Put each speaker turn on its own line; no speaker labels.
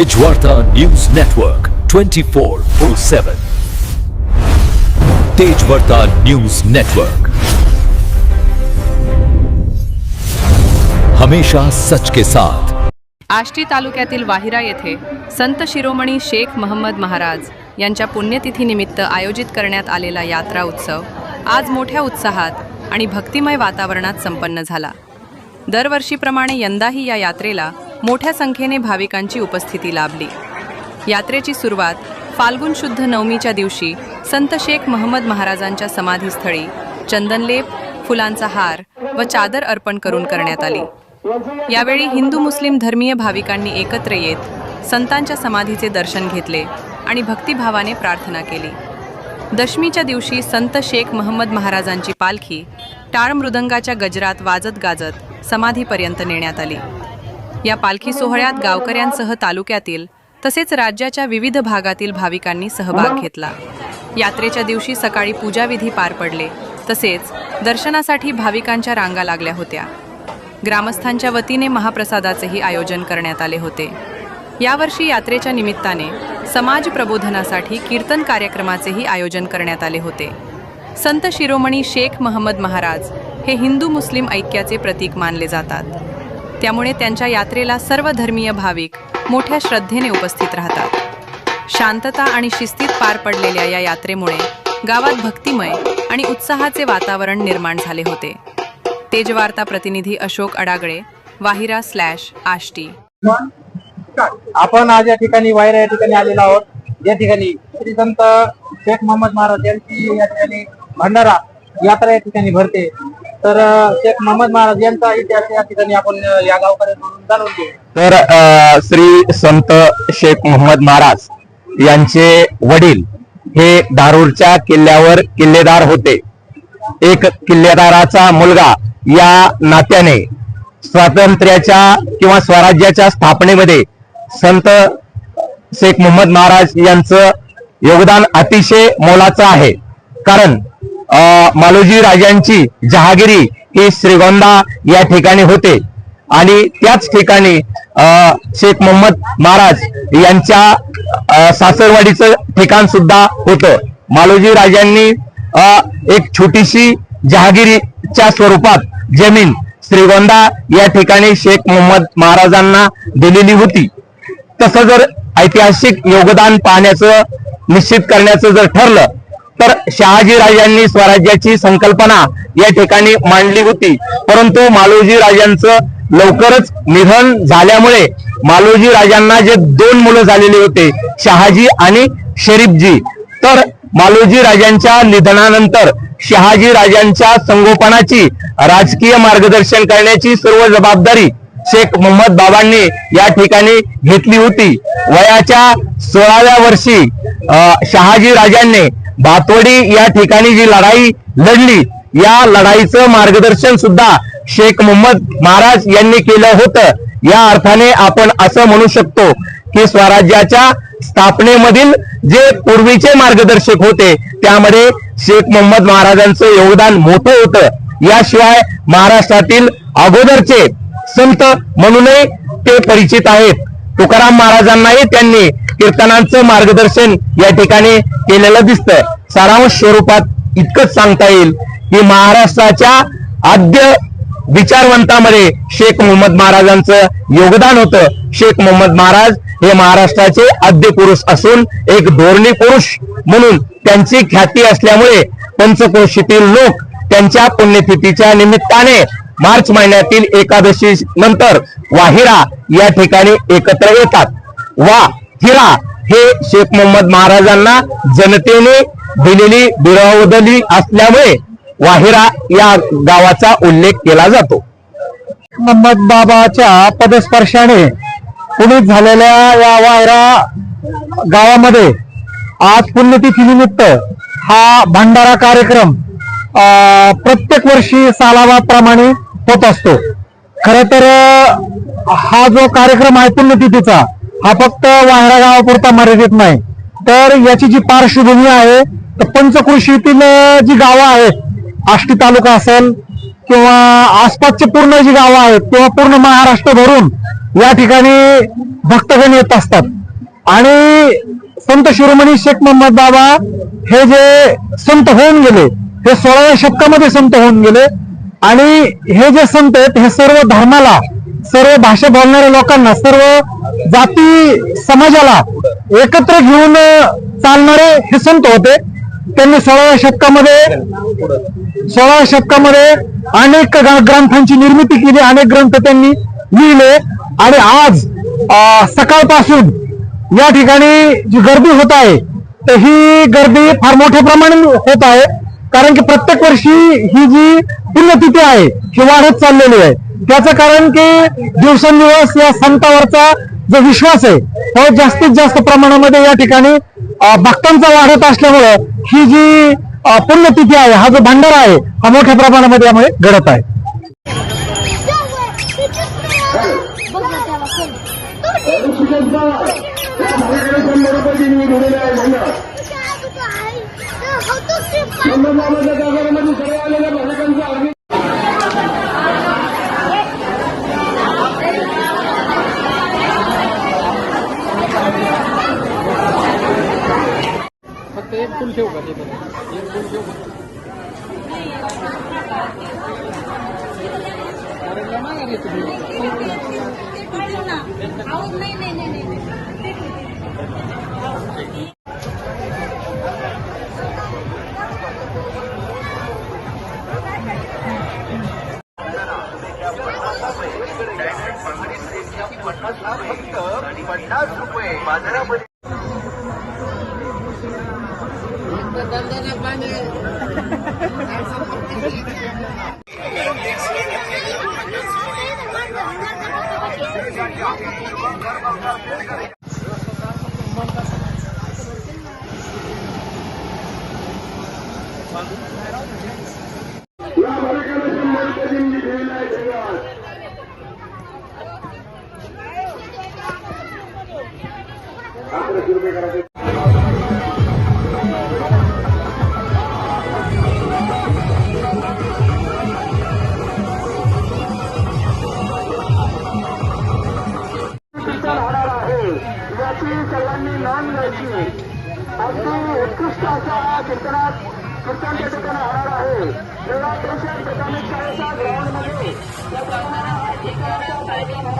Tejvarta news network 24/7 Tejvarta news network हमेशा सच के साथ।
आष्टी तालुक्यातील वाहिरा येथे संत शिरोमणी शेख महम्मद महाराज यांच्या पुण्यतिथीनिमित्त आयोजित करण्यात आलेला यात्रा उत्सव आज मोठ्या उत्साहात आणि भक्तिमय वातावरणात संपन्न झाला। दरवर्षीप्रमाणे यंदाही या यात्रेला मोठ्या संख्येने भाविकांची उपस्थिती लाभली। यात्रेची सुरुवात फाल्गुन शुद्ध नवमीच्या दिवशी संत शेख महम्मद महाराजांच्या समाधीस्थळी चंदनलेप, फुलांचा हार व चादर अर्पण करून करण्यात आली। यावेळी हिंदू मुस्लिम धर्मीय भाविकांनी एकत्र येत संतांच्या समाधीचे दर्शन घेतले आणि भक्तिभावाने प्रार्थना केली। दशमीच्या दिवशी संत शेख महम्मद महाराजांची पालखी टाळ मृदंगाच्या गजरात वाजत गाजत समाधीपर्यंत नेण्यात आली। या पालखी सोहळ्यात गावकऱ्यांसह तालुक्यातील तसेच राज्याच्या विविध भागातील भाविकांनी सहभाग घेतला। यात्रेच्या दिवशी सकाळी पूजाविधी पार पडले, तसेच दर्शनासाठी भाविकांच्या रांगा लागल्या होत्या। ग्रामस्थांच्या वतीने महाप्रसादाचेही आयोजन करण्यात आले होते। यावर्षी यात्रेच्या निमित्ताने समाज प्रबोधनासाठी कीर्तन कार्यक्रमाचेही आयोजन करण्यात आले होते। संत शिरोमणी शेख महम्मद महाराज हे हिंदू मुस्लिम ऐक्याचे प्रतीक मानले जातात, त्यामुळे त्यांच्या यात्रेला सर्व धर्मीय भाविक मोठ्या श्रद्धेने उपस्थित राहतात। शांतता आणि शिस्तीत पार पडलेल्या या यात्रेमुळे गावात भक्तिमय आणि उत्साहाचे वातावरण निर्माण झाले होते। तेजवार्ता प्रतिनिधी अशोक अडागळे, वाहिरा/आष्टी।
आपण आज या ठिकाणी वाहिरा या ठिकाणी आलेलो आहोत। या ठिकाणी श्री संत शेख महम्मद महाराज यांची या ठिकाणी भंडारा यात्रा या ठिकाणी भरते। तर शेख महम्मद महाराज यांचा इतिहास या ठिकाणी आपण या गावकऱ्यांकडून जाणून घेऊ।
तर श्री संत शेख महम्मद महाराज यांचे वडील हे दारूरच्या किल्ल्यावर किल्लेदार होते। एक किल्लेदाराचा मुलगा या नात्याने स्वातंत्र्याच्या किंवा स्वराज्याच्या स्थापनेमध्ये संत शेख महम्मद महाराज यांचं योगदान अतिशय मोलाचं आहे। कारण मालोजी राजांची जहागिरी ही श्रीगोंदा या ठिकाणी होते आणि त्याच ठिकाणी शेख महम्मद महाराज यांच्या सासरवाडीचं ठिकाण सुद्धा होतं। मालोजी राजांनी एक छोटीशी जहागिरीच्या स्वरूपात जमीन श्रीगोंदा या ठिकाणी शेख महम्मद महाराजांना दिलेली होती। तसं जर ऐतिहासिक योगदान पाहण्याचं निश्चित करण्याचं जर ठरलं तर शहाजी राजांनी स्वराज्याची संकल्पना या ठिकाणी मांडली होती, परंतु मालोजी राजांचं लवकरच निधन झाल्यामुळे मालोजी राजांना जे दोन मुलं झालेले होते, शहाजी आणि शरीफजी, तर मालोजी राजांच्या निधनानंतर शहाजी राजांच्या संगोपनाची राजकीय मार्गदर्शन करण्याची सर्व जबाबदारी शेख महम्मद बाबांनी या ठिकाणी घेतली होती। वयाच्या 16व्या वर्षी शहाजी राजांनी भातवडी या ठिकाणी जी लढाई लढली, या लढाईचं मार्गदर्शन सुद्धा शेख महम्मद महाराज यांनी केलं होतं। या अर्थाने आपण असं म्हणू शकतो की स्वराज्याच्या स्थापनेमधील जे पूर्वीचे मार्गदर्शक होते त्यामध्ये शेख महम्मद महाराजांचं योगदान मोठं होतं। याशिवाय महाराष्ट्रातील अगोदरचे संत म्हणूनही ते परिचित आहेत। तुकाराम महाराजांनाही त्यांनी कीर्तनांचं मार्गदर्शन या ठिकाणी केलेलं दिसतं। सारांश स्वरूपात इतकंच सांगता येईल की महाराष्ट्राच्या आद्य विचारवंतामध्ये शेख महम्मद महाराजांचं योगदान होतं। शेख महम्मद महाराज हे महाराष्ट्राचे आद्य पुरुष असून एक धोरणी पुरुष म्हणून त्यांची ख्याती असल्यामुळे पंचक्रोशीतील लोक त्यांच्या पुण्यतिथीच्या निमित्ताने मार्च महिन्यातील एकादशी नंतर वाहिरा या ठिकाणी एकत्र येतात। वाहिरा हे शेख महम्मद महाराजांना जनतेने दिलेली बिरादरी असल्यामुळे वाहिरा या गावाचा उल्लेख केला जातो।
महम्मद बाबाच्या पदस्पर्शाने पुण्यात झालेल्या या वाहिरा गावामध्ये आज पुण्यतिथी निमित्त हा भंडारा कार्यक्रम प्रत्येक वर्षी सालाबादप्रमाणे होत असतो। खरं तर हा जो कार्यक्रम आहे पुण्यतिथीचा, हा फक्त वाहिरा गावापुरता मर्यादित नाही, तर याची जी पार्श्वभूमी आहे तर पंचक्रोशीतील जी गावं आहेत, आष्टी तालुका असेल किंवा आसपासचे पूर्ण जी गावं आहेत किंवा पूर्ण महाराष्ट्र भरून या ठिकाणी भक्तगण येत असतात आणि संत शिरोमणी शेख मोहम्मद बाबा हे जे संत होऊन गेले, हे 16व्या शतकामध्ये संत होऊन गेले आणि हे जे संत आहेत हे सर्व धर्माला, सर्व भाषा बोलणाऱ्या लोकांना, सर्व जाती समाजाला एकत्र घेऊन चालणारे हे संत होते. त्यांनी 16व्या शतकामध्ये अनेक ग्रंथांची निर्मिती केली, अनेक ग्रंथ त्यांनी लिहिले आणि आज सकाळपासून या ठिकाणी जी गर्दी होत आहे तर ही गर्दी फार मोठ्या प्रमाणात होत आहे, कारण की प्रत्येक वर्षी ही जी पुण्यतिथी आहे ही वाढत चाललेली आहे. त्याचं कारण की दिवसेंदिवस या संतावरचा जो विश्वास आहे तो जास्तीत जास्त प्रमाणामध्ये या ठिकाणी भक्तांचा वाढत असल्यामुळं ही जी पुण्यतिथी आहे, हा जो भंडारा आहे हा मोठ्या प्रमाणामध्ये यामुळे घडत आहे.
फक्त एक फुल ठेवू का ते पण एक फुल ठेवू का
सर्वांनी नोंद घ्यायची. अगदी उत्कृष्ट अशा कीर्तन त्या ठिकाणी होणार आहे. जिल्हा परिषद प्राथमिक शाळेच्या ग्राउंडमध्ये या प्रमाणात कीर्तनाचा कार्यक्रम